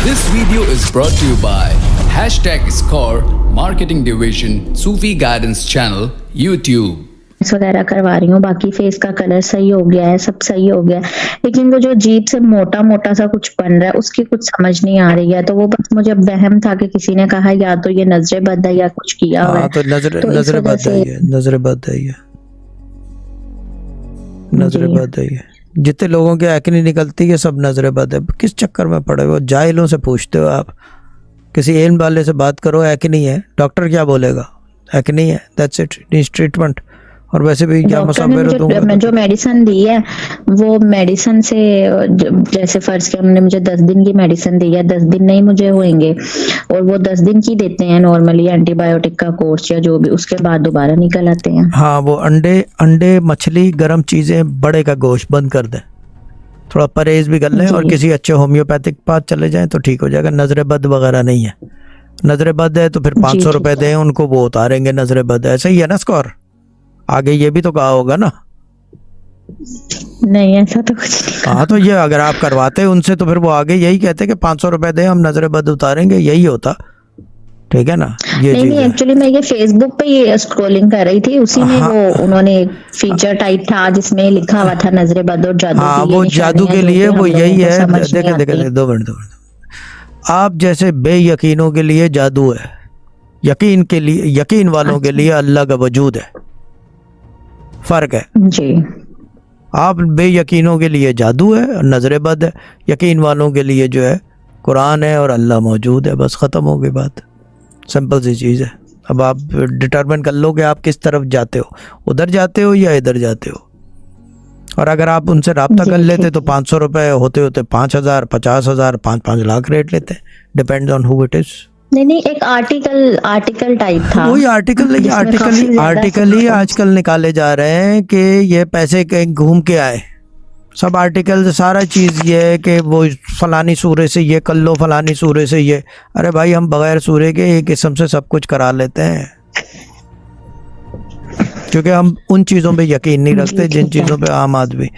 This video is brought to you by #Score Marketing Division Sufi Guidance Channel YouTube। वगैरह करवा रही हूँ, बाकी फेस का कलर सही हो गया है, सब सही हो गया है, लेकिन वो जो जीभ से मोटा मोटा सा कुछ बन रहा है उसकी कुछ समझ नहीं आ रही है। तो वो बस मुझे वहम था कि किसी ने कहा या तो ये नजरे बद है या कुछ किया हुआ है। तो नजरे बद है ये, नजरे बद है ये, नजरे बद है ये। जितने लोगों के एक्ने निकलती है सब नजरे बद है। किस चक्कर में पड़े हो? जाहिलों से पूछते हो आप। किसी इल्म वाले से बात करो, एक्ने है, डॉक्टर क्या बोलेगा? एक्ने है, दैट्स इट, नीड्स ट्रीटमेंट। और वैसे भी क्या मैं जो मेडिसिन दी है वो मेडिसिन से, जैसे फर्ज के हमने मुझे 10 दिन की मेडिसिन दी है, 10 दिन नहीं मुझे होंगे, और वो 10 दिन की देते हैं नॉर्मली एंटीबायोटिक का कोर्स या जो भी, उसके बाद दोबारा निकल आते हैं। हाँ, वो अंडे मछली गर्म चीजें, बड़े का गोश्त बंद कर दें, थोड़ा परहेज भी कर लें और किसी अच्छे होम्योपैथिक पास चले जाएं तो ठीक हो जाएगा। नजरे बद वगैरह नहीं है। नजरे बद है तो फिर 500 रुपए दें उनको, वो उतारेंगे। नजरे बद है, सही है ना स्कोर? आगे ये भी तो कहा होगा ना? नहीं, ऐसा तो कुछ नहीं। हाँ, तो ये अगर आप करवाते उनसे तो फिर वो आगे यही कहते कि 500 रुपए दे, हम नजरे बद उतारेंगे, यही होता। ठीक है ना? ये नहीं, एक्चुअली मैं ये फेसबुक पे ये स्क्रॉलिंग कर रही थी, उसी में वो उन्होंने एक फीचर टाइप था जिसमें लिखा हुआ था नजरे बद और जादू। हाँ, वो जादू के लिए वो यही है। देखे 2 मिनट। आप जैसे बेयकीनों के लिए जादू है, यकीन के लिए, यकीन वालों के लिए अल्लाह का वजूद है। फर्क है जी। आप बेयकीनों के लिए जादू है और नजरे बद है, यकीन वालों के लिए जो है कुरान है और अल्लाह मौजूद है। बस ख़त्म हो गई बात। सिंपल सी चीज़ है। अब आप डिटरमिन कर लो कि आप किस तरफ जाते हो, उधर जाते हो या इधर जाते हो। और अगर आप उनसे रब्ता कर लेते तो 500 रुपये होते होते 5,000, 50,000, 5-5 लाख रेट लेते। Depends on who it is. नहीं, एक आर्टिकल टाइप था। वही आर्टिकल ही आजकल निकाले जा रहे हैं कि ये पैसे कहीं घूम के आए। सब आर्टिकल, सारा चीज़ ये है कि वो फलानी सूरे से ये कर लो, फलानी सूरे से ये। अरे भाई, हम बगैर सूरे के एक किस्म से सब कुछ करा लेते हैं, क्योंकि हम उन चीज़ों पे यकीन नहीं रखते जिन चीज़ों पे आम आदमी।